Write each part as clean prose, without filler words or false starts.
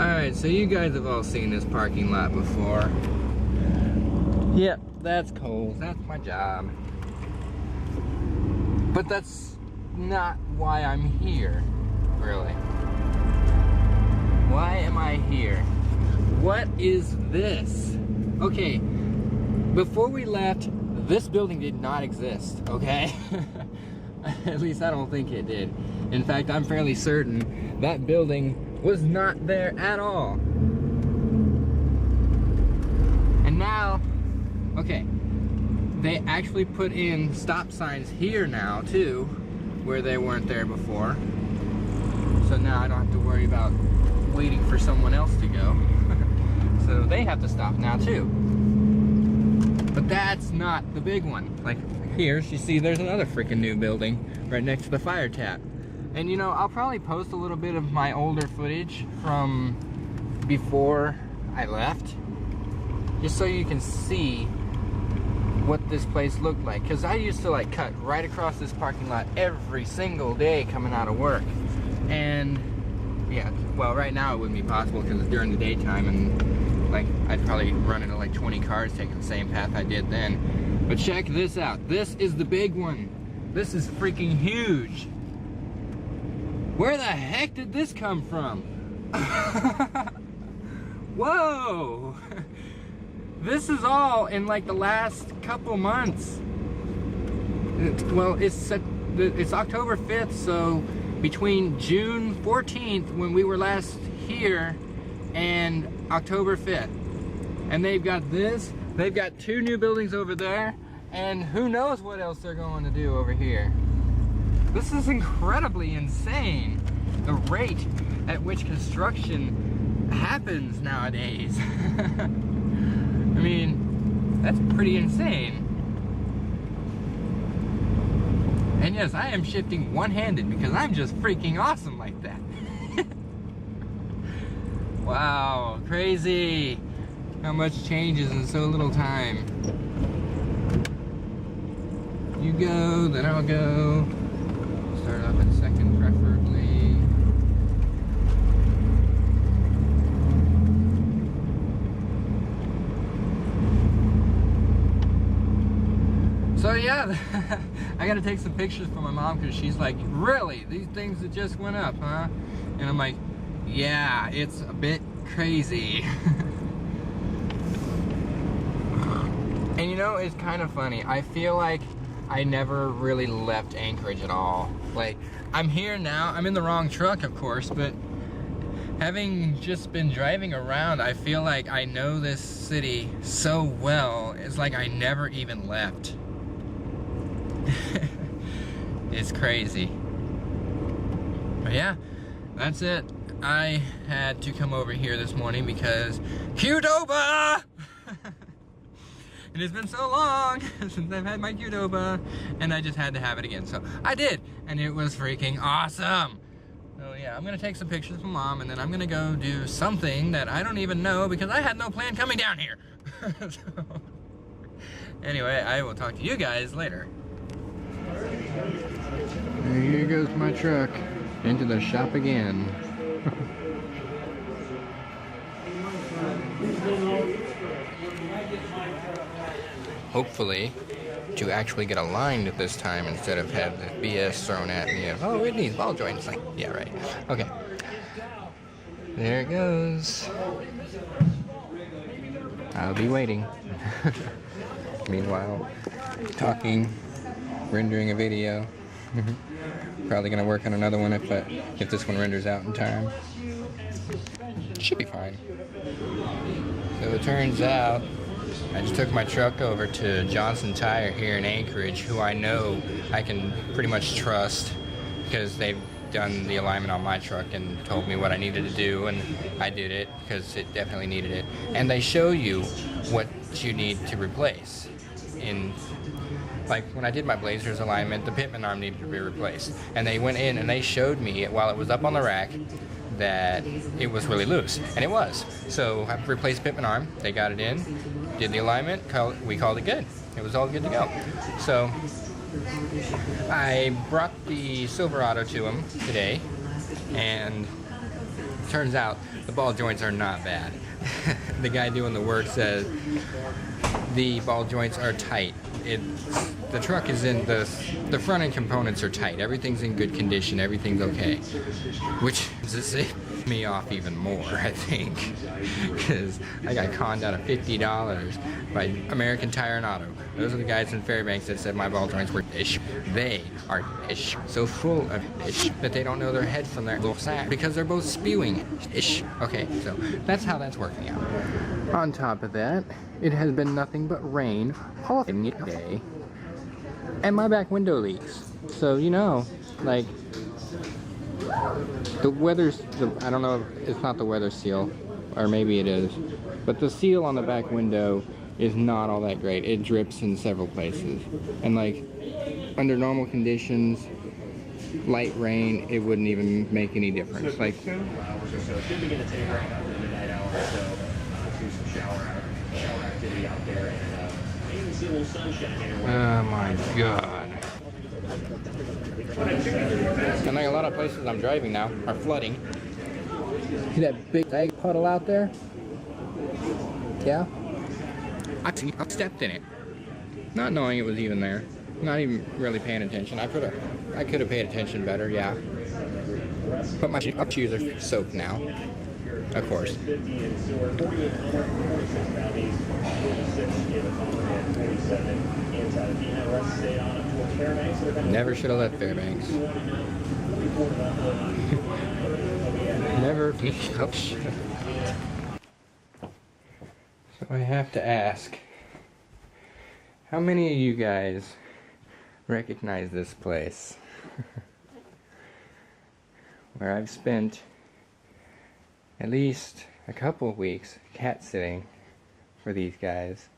Alright, so you guys have all seen this parking lot before. Yep, that's Kohl's. That's my job. But that's not why I'm here, really. Why am I here? What is this? Okay, before we left, this building did not exist, okay? At least I don't think it did. In fact, I'm fairly certain that building was not there at all. And now, okay, they actually put in stop signs here now too, where they weren't there before. So now I don't have to worry about waiting for someone else to go. So they have to stop now too. But that's not the big one. Like here, you see there's another freaking new building right next to the fire tap. And you know, I'll probably post a little bit of my older footage from before I left, just so you can see what this place looked like. Because I used to like cut right across this parking lot every single day coming out of work. And yeah, well, right now it wouldn't be possible because it's during the daytime, and like I'd probably run into like 20 cars taking the same path I did then. But check this out. This is the big one. This is freaking huge. Where the heck did this come from? Whoa! This is all in like the last couple months. Well, it's October 5th, so between June 14th, when we were last here, and October 5th. And they've got this, they've got 2 new buildings over there, and who knows what else they're going to do over here. This is incredibly insane, the rate at which construction happens nowadays. I mean, that's pretty insane. And yes, I am shifting one-handed because I'm just freaking awesome like that. Wow, crazy how much changes in so little time. You go, then I'll go. Start off in second, preferably. So yeah, I gotta take some pictures for my mom because she's like, really? These things that just went up, huh? And I'm like, yeah, it's a bit crazy. And you know, it's kind of funny. I feel like I never really left Anchorage at all. Like, I'm here now. I'm in the wrong truck, of course, but having just been driving around, I feel like I know this city so well. It's like I never even left. It's crazy. But yeah, that's it. I had to come over here this morning because Qdoba! It has been so long since I've had my Qdoba, and I just had to have it again. So I did, and it was freaking awesome. So yeah, I'm gonna take some pictures of Mom, and then I'm gonna go do something that I don't even know because I had no plan coming down here. So, anyway, I will talk to you guys later. And here goes my truck into the shop again. Hopefully to actually get aligned at this time instead of have the BS thrown at me of, oh, it needs ball joints. Like, yeah, right. Okay. There it goes. I'll be waiting. Meanwhile, talking, rendering a video. Probably gonna work on another one if this one renders out in time. Should be fine. So it turns out I just took my truck over to Johnson Tire here in Anchorage, who I know I can pretty much trust because they've done the alignment on my truck and told me what I needed to do, and I did it because it definitely needed it. And they show you what you need to replace. Like when I did my Blazers alignment, the pitman arm needed to be replaced. And they went in and they showed me while it was up on the rack that it was really loose, and it was. So I replaced pitman arm, they got it in, did the alignment, we called it good. It was all good to go. So I brought the Silverado to him today, and turns out the ball joints are not bad. The guy doing the work says the ball joints are tight. The truck is in the front end components are tight. Everything's in good condition. Everything's okay, which is me off even more, I think, because I got conned out of $50 by American Tire and Auto. Those are the guys in Fairbanks that said my ball joints were ish. They are ish, so full of ish that they don't know their head from their little sack because they're both spewing ish. Okay, so that's how that's working out. On top of that, it has been nothing but rain all day, and my back window leaks. So you know, like, the weather's, I don't know, it's not the weather seal, or maybe it is, but the seal on the back window is not all that great. It drips in several places, and like, under normal conditions, light rain, it wouldn't even make any difference. Like, oh my god. And like a lot of places I'm driving now are flooding. See that big egg puddle out there? Yeah? I stepped in it, not knowing it was even there. Not even really paying attention. I could have paid attention better, yeah. But my shoes are soaked now, of course. Never should have left Fairbanks. Never. So I have to ask, how many of you guys recognize this place? Where I've spent at least a couple of weeks cat sitting for these guys.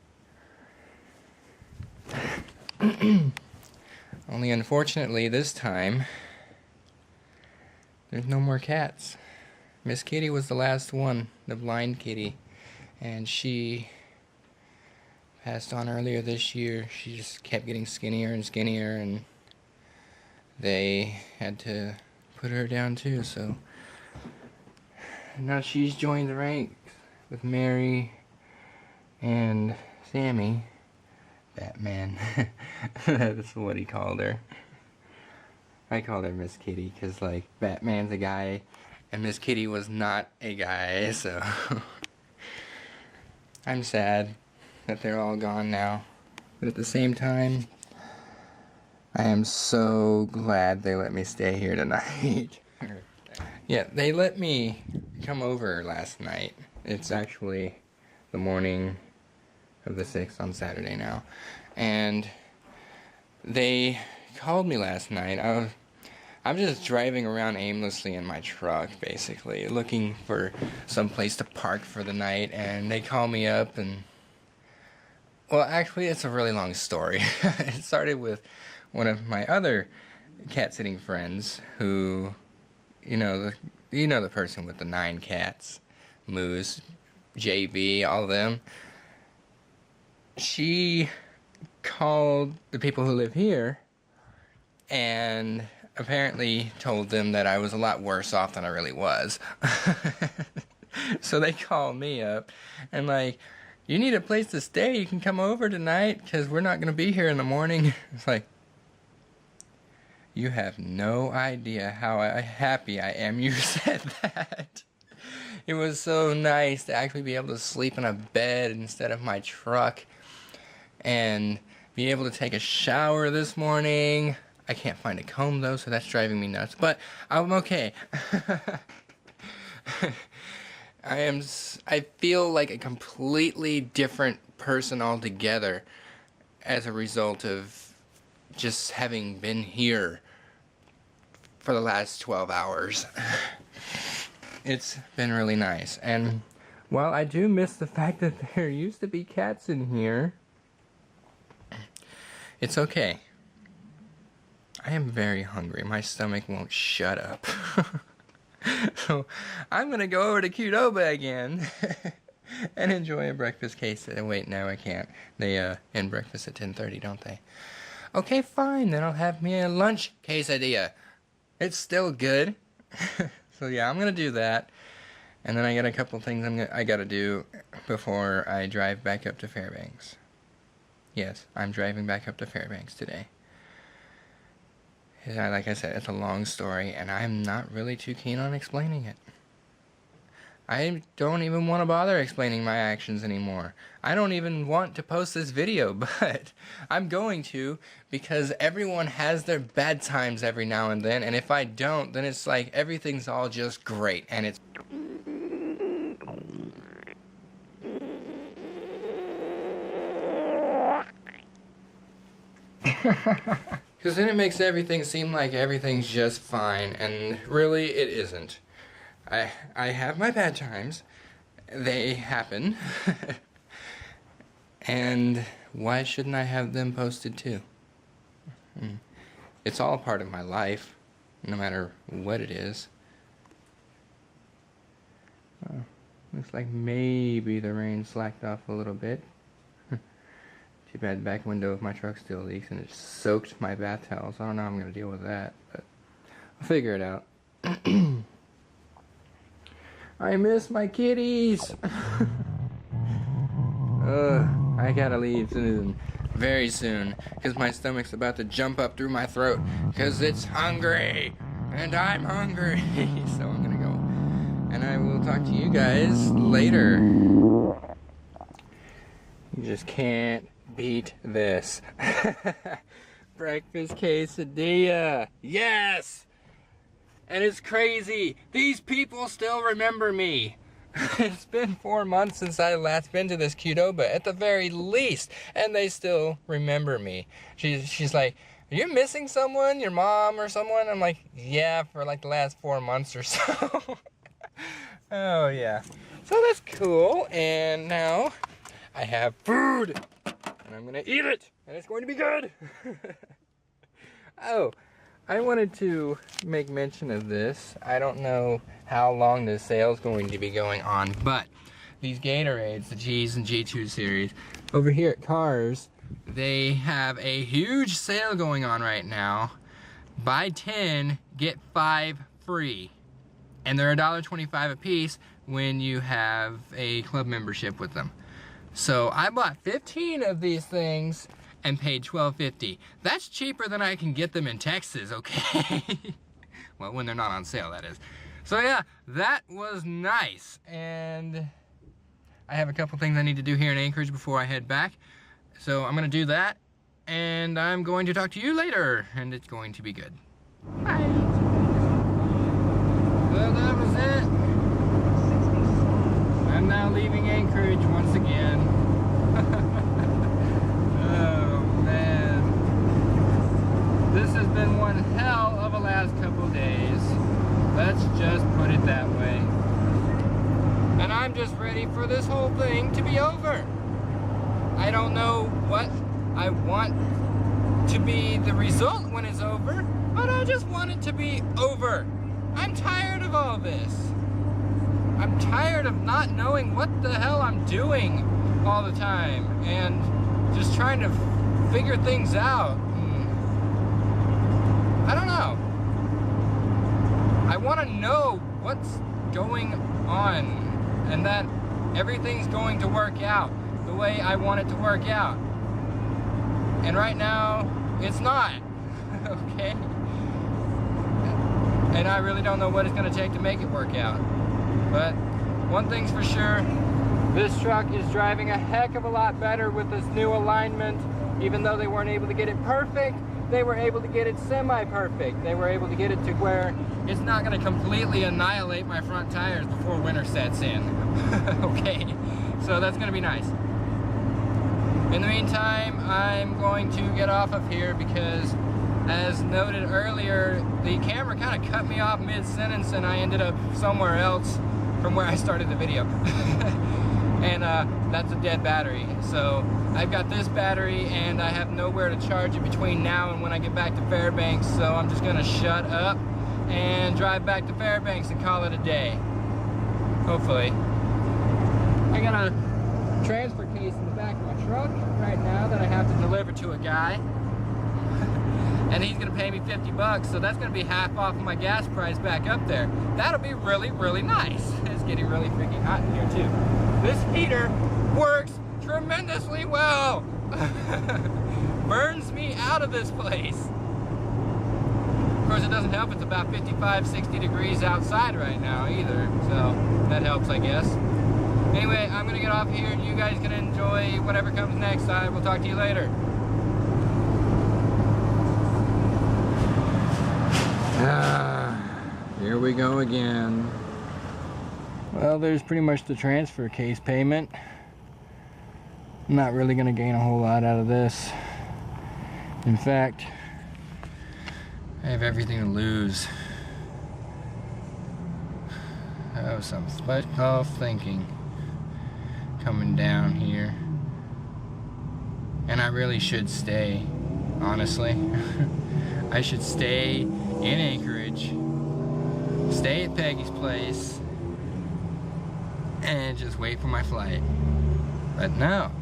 Only unfortunately this time there's no more cats. Miss Kitty was the last one, the blind kitty, and she passed on earlier this year. She just kept getting skinnier and skinnier, and they had to put her down too, so now she's joined the ranks with Mary and Sammy. Batman. That's what he called her. I called her Miss Kitty because, like, Batman's a guy and Miss Kitty was not a guy, so I'm sad that they're all gone now, but at the same time I am so glad they let me stay here tonight. Yeah, they let me come over last night. It's actually the morning of the 6th on Saturday now, and they called me last night. I'm just driving around aimlessly in my truck, basically, looking for some place to park for the night, and they call me up, and, well, actually, it's a really long story. It started with one of my other cat-sitting friends who, you know the person with the 9 cats, Moose, JB, all of them. She called the people who live here and apparently told them that I was a lot worse off than I really was. So they called me up and like, you need a place to stay, you can come over tonight because we're not going to be here in the morning. It's like, you have no idea how happy I am you said that. It was so nice to actually be able to sleep in a bed instead of my truck and be able to take a shower this morning. I can't find a comb though, so that's driving me nuts, but I'm okay. I feel like a completely different person altogether as a result of just having been here for the last 12 hours. It's been really nice, and while I do miss the fact that there used to be cats in here, it's okay. I am very hungry. My stomach won't shut up. So I'm gonna go over to Qdoba again and enjoy a breakfast case. Wait, no, I can't. They end breakfast at 10:30, don't they? Okay, fine. Then I'll have me a lunch quesadilla. It's still good. So yeah, I'm gonna do that. And then I got a couple things I gotta do before I drive back up to Fairbanks. Yes, I'm driving back up to Fairbanks today. Like I said, it's a long story, and I'm not really too keen on explaining it. I don't even want to bother explaining my actions anymore. I don't even want to post this video, but I'm going to, because everyone has their bad times every now and then, and if I don't, then it's like everything's all just great, and it's... Because then it makes everything seem like everything's just fine, and really it isn't. I have my bad times. They happen. And why shouldn't I have them posted too? It's all part of my life, no matter what it is. Oh, looks like maybe the rain slacked off a little bit. Too bad the back window of my truck still leaks and it soaked my bath towels. I don't know how I'm going to deal with that, but I'll figure it out. I miss my kitties! I gotta leave soon. Very soon. Because my stomach's about to jump up through my throat. Because it's hungry! And I'm hungry! So I'm gonna go. And I will talk to you guys later. You just can't beat this. Breakfast quesadilla! Yes! And it's crazy. These people still remember me. It's been 4 months since I last been to this Qdoba, at the very least, and they still remember me. She's like, are you missing someone, your mom or someone? I'm like, yeah, for like the last 4 months or so. Oh yeah. So that's cool, and now I have food, and I'm gonna eat it, and it's going to be good. Oh. I wanted to make mention of this. I don't know how long this sale is going to be going on, but these Gatorades, the G's and G2 series, over here at Cars, they have a huge sale going on right now. Buy 10, get 5 free. And they're $1.25 a piece when you have a club membership with them. So I bought 15 of these things and paid $12.50. That's cheaper than I can get them in Texas, okay? Well, when they're not on sale, that is. So yeah, that was nice. And I have a couple things I need to do here in Anchorage before I head back. So I'm gonna do that, and I'm going to talk to you later, and it's going to be good. Bye. Well, that was it. I'm now leaving Anchorage once again. This has been one hell of a last couple days. Let's just put it that way. And I'm just ready for this whole thing to be over. I don't know what I want to be the result when it's over, but I just want it to be over. I'm tired of all this. I'm tired of not knowing what the hell I'm doing all the time and just trying to figure things out. I don't know. I want to know what's going on and that everything's going to work out the way I want it to work out. And right now, it's not. Okay? And I really don't know what it's going to take to make it work out. But one thing's for sure, this truck is driving a heck of a lot better with this new alignment. Even though they weren't able to get it perfect, they were able to get it semi-perfect. They were able to get it to where it's not going to completely annihilate my front tires before winter sets in. Okay, so that's going to be nice. In the meantime, I'm going to get off of here because, as noted earlier, the camera kind of cut me off mid-sentence and I ended up somewhere else from where I started the video. And that's a dead battery. So I've got this battery and I have nowhere to charge it between now and when I get back to Fairbanks. So I'm just gonna shut up and drive back to Fairbanks and call it a day. Hopefully. I got a transfer case in the back of my truck right now that I have to deliver to a guy. And he's gonna pay me 50 bucks, so that's gonna be half off of my gas price back up there. That'll be really, really nice. It's it's getting really freaking hot in here too. This heater works tremendously well. Burns me out of this place. Of course, it doesn't help it's about 55, 60 degrees outside right now either, so that helps, I guess. Anyway, I'm gonna get off here. You guys can enjoy whatever comes next. I will talk to you later. Here we go again. Well, there's pretty much the transfer case payment. I'm not really gonna gain a whole lot out of this. In fact, I have everything to lose. Oh, some split off thinking coming down here. And I really should stay, honestly. I should stay in Anchorage, stay at Peggy's place, and just wait for my flight. But no,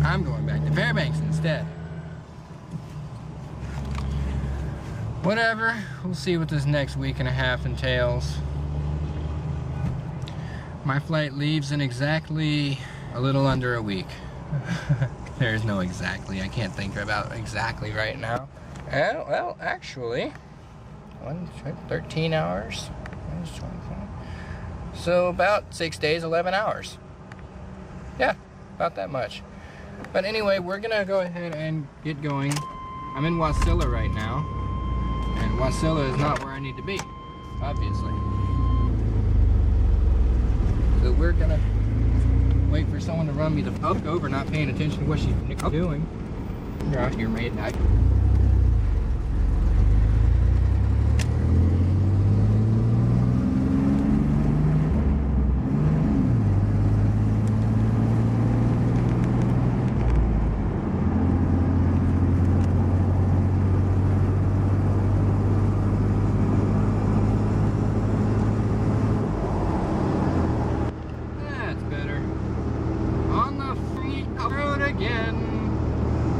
I'm going back to Fairbanks instead. Whatever, we'll see what this next week and a half entails. My flight leaves in exactly a little under a week. There's no exactly, I can't think about exactly right now. Well, actually, 13 hours. So about 6 days, 11 hours. Yeah, about that much. But anyway, we're gonna go ahead and get going. I'm in Wasilla right now. And Wasilla is not where I need to be, obviously. So we're gonna wait for someone to run me the fuck over, not paying attention to what she's doing. You're out here, mate.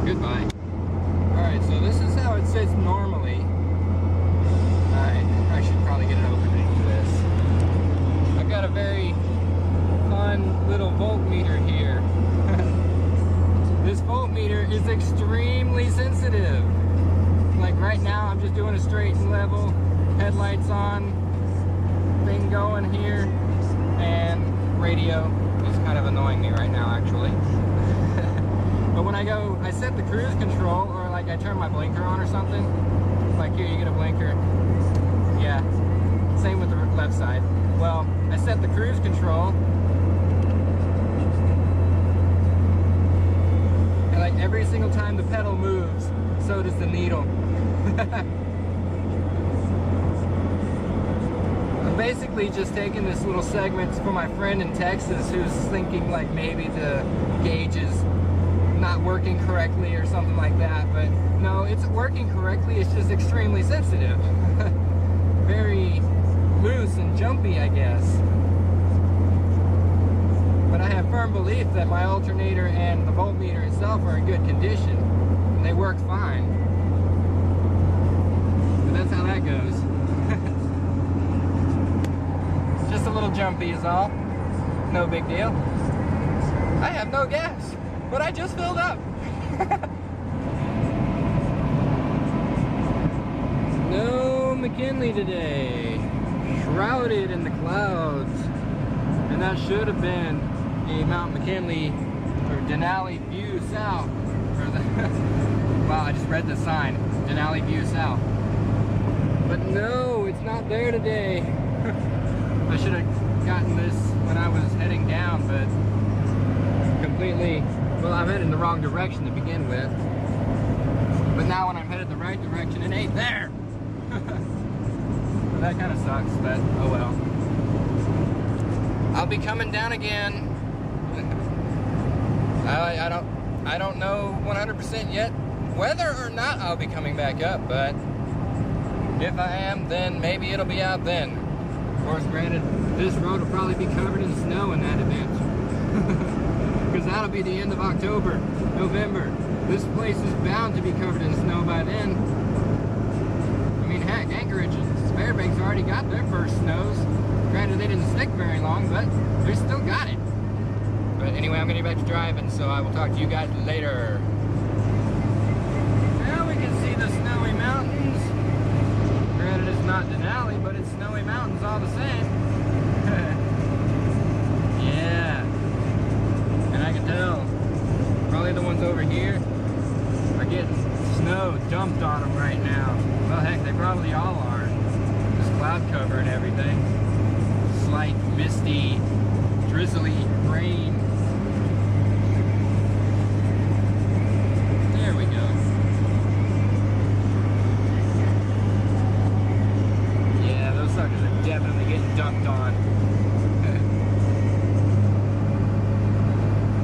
Goodbye. Alright, so this is how it sits normally. I should probably get it open into this. I've got a very fun little voltmeter here. This voltmeter is extremely sensitive. Like right now, I'm just doing a straight and level, headlights on, thing going here, and radio is kind of annoying me right now, actually. But when I set the cruise control, or like I turn my blinker on or something, like here you get a blinker, yeah, same with the left side. Well, I set the cruise control, and like every single time the pedal moves, so does the needle. I'm basically just taking this little segment for my friend in Texas who's thinking like maybe the gauge is not working correctly or something like that, but no, it's working correctly, it's just extremely sensitive. Very loose and jumpy, I guess. But I have firm belief that my alternator and the voltmeter itself are in good condition, and they work fine. But that's how that goes. Just a little jumpy is all. No big deal. I have no gas, but I just filled up. No McKinley today. Shrouded in the clouds. And that should have been a Mount McKinley or Denali View South. Or the wow, I just read the sign. Denali View South. But no, it's not there today. I should have gotten this when I was heading down, but completely, well, I'm heading the wrong direction to begin with. But now when I'm headed the right direction, it ain't there. So that kind of sucks, but oh well. I'll be coming down again. I don't know 100% yet whether or not I'll be coming back up, but if I am, then maybe it'll be out then. Of course, granted, this road will probably be covered in snow in that event. Because that'll be the end of October, November. This place is bound to be covered in snow by then. I mean, heck, Anchorage and Fairbanks already got their first snows. Granted, they didn't stick very long, but they still got it. But anyway, I'm gonna get back to driving, so I will talk to you guys later. Now we can see the snowy mountains. Granted, it's not Denali, but it's snowy mountains all the same. Yeah. And I can tell, probably the ones over here are getting snow dumped on them right now. Well, heck, they probably all are. This cloud cover and everything. Slight, misty, drizzly rain. There we go. Yeah, those suckers are definitely getting dumped on.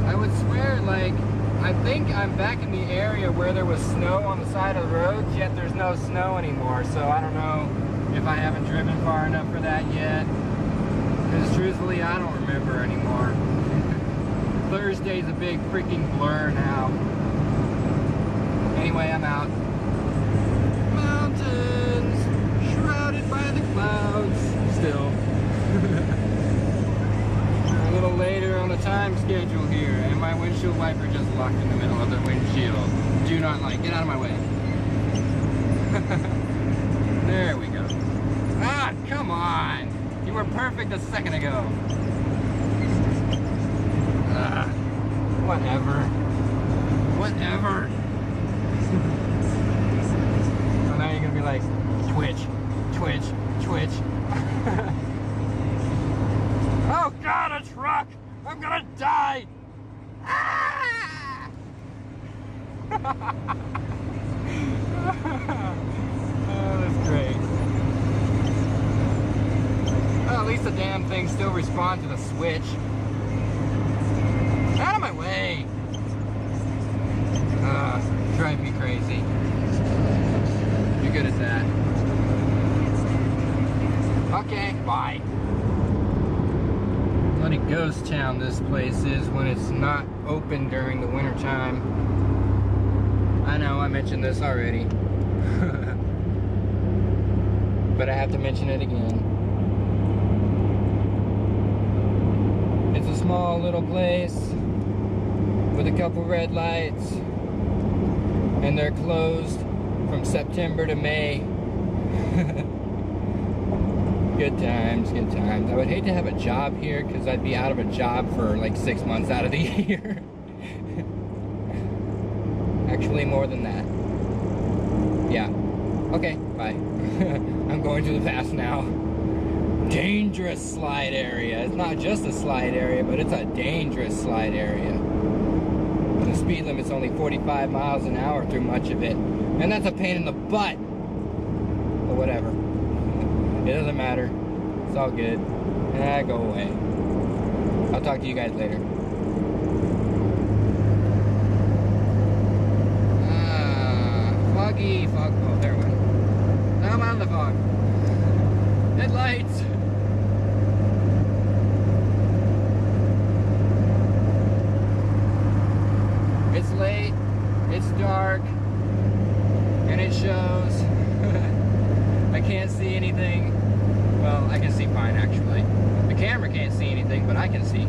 I would swear, like, I think I'm back in the area where there was snow on the side of the roads, yet there's no snow anymore. So I don't know if I haven't driven far enough for that yet. Because truthfully, I don't remember anymore. Thursday's a big freaking blur now. Anyway, I'm out. Mountains, shrouded by the clouds. Still. A little later on the time schedule here, and my windshield wiper just locked in the middle of the windshield. Do not like, get out of my way. There we go. Ah, come on! You were perfect a second ago. Whatever. Whatever. So now you're gonna be like, twitch, twitch, twitch. Oh God, a truck! I'm gonna die! Ah! Oh, that's great. Well, at least the damn thing still responds to the switch. Out of my way! Drive me crazy. You're good at that. Okay, bye. What a ghost town this place is when it's not open during the winter time. I know I mentioned this already. But I have to mention it again. It's a small little place with a couple red lights, and they're closed from September to May. Good times, good times. I would hate to have a job here because I'd be out of a job for like 6 months out of the year. Actually, more than that. Yeah. Okay, bye. I'm going to the past now. Dangerous slide area. It's not just a slide area, but it's a dangerous slide area. The speed limit's only 45 miles an hour through much of it. And that's a pain in the butt. But whatever. It doesn't matter. It's all good. Go away. I'll talk to you guys later. Foggy fog. Oh, there we go. Now I'm out of the fog. Headlights. It's late. It's dark. And it shows. I can't see anything. Well, I can see fine actually. The camera can't see anything, but I can see.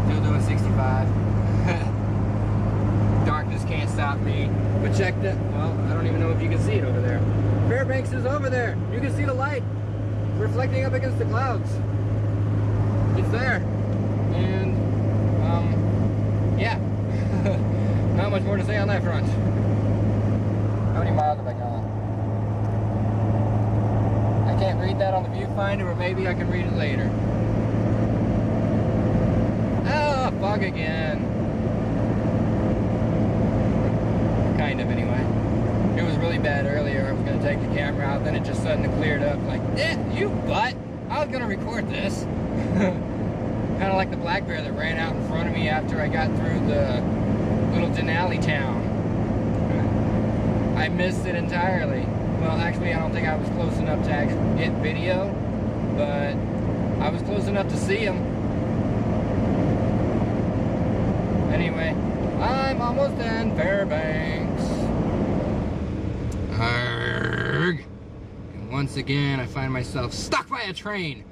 Still doing 65. Darkness can't stop me. But check that. Well, I don't even know if you can see it over there. Fairbanks is over there. You can see the light reflecting up against the clouds. It's there. And, yeah. Not much more to say on that front. How many miles have I gone? I can't read that on the viewfinder, or maybe I can read it later. Oh, fog again. Kind of, anyway. It was really bad earlier. I was going to take the camera out, then it just suddenly cleared up. Like, you butt! I was going to record this. Kind of like the black bear that ran out in front of me after I got through the little Denali town. I missed it entirely. Well, actually, I don't think I was close enough to actually get video, but I was close enough to see him. Anyway, I'm almost done. Fairbanks. Arrgh. once again I find myself stuck by a train.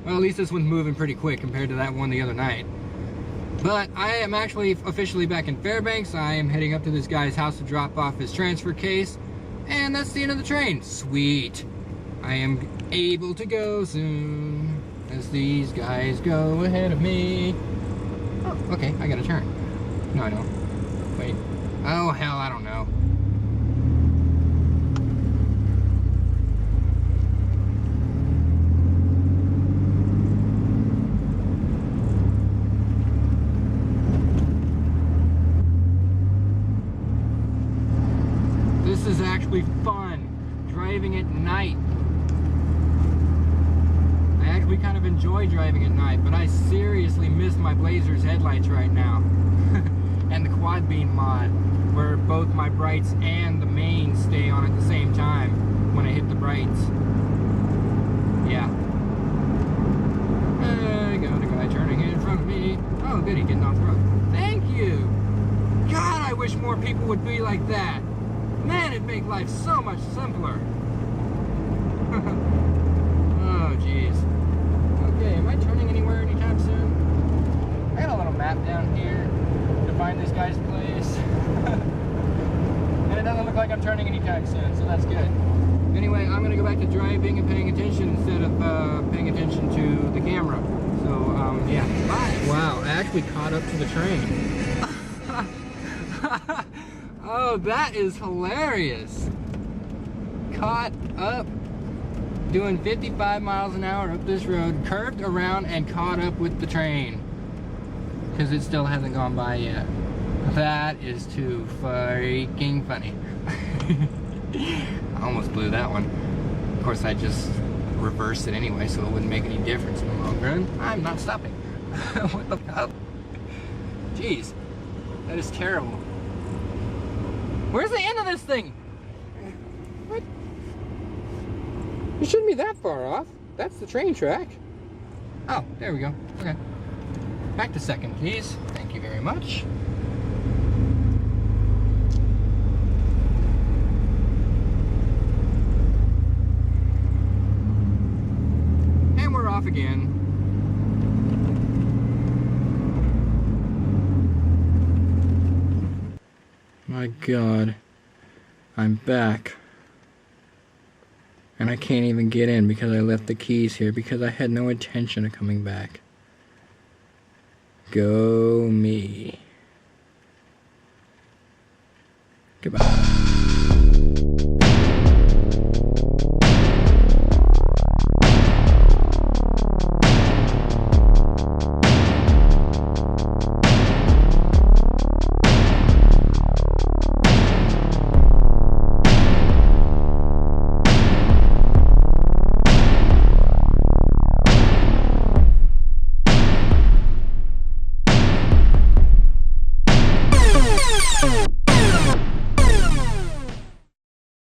Well, at least this one's moving pretty quick compared to that one the other night. But I am actually officially back in Fairbanks. I am heading up to this guy's house to drop off his transfer case. And that's the end of the train. Sweet. I am able to go soon as these guys go ahead of me. Oh, okay, I gotta turn. No, I don't. Wait. Oh, hell, I don't know. This is actually fun, driving at night. I actually kind of enjoy driving at night, but I seriously miss my Blazer's headlights right now. And the quad beam mod, where both my brights and the main stay on at the same time when I hit the brights. Yeah. I got a guy turning in front of me. Oh, goody, getting off the road. Thank you! God, I wish more people would be like that. Man, it'd make life so much simpler. Oh, jeez. Okay, am I turning anywhere anytime soon? I got a little map down here to find this guy's place. And it doesn't look like I'm turning anytime soon, so that's good. Anyway, I'm gonna go back to driving and paying attention instead of paying attention to the camera. So, yeah, bye. Wow, I actually caught up to the train. Oh, that is hilarious. Caught up doing 55 miles an hour up this road, curved around and caught up with the train. Because it still hasn't gone by yet. That is too freaking funny. I almost blew that one. Of course, I just reversed it anyway, so it wouldn't make any difference in the long run. I'm not stopping. What the hell? Jeez, that is terrible. Where's the end of this thing? What? It shouldn't be that far off. That's the train track. Oh, there we go. Okay. Back to second, please. Thank you very much. And we're off again. My God, I'm back. And I can't even get in because I left the keys here because I had no intention of coming back. Go me. Goodbye.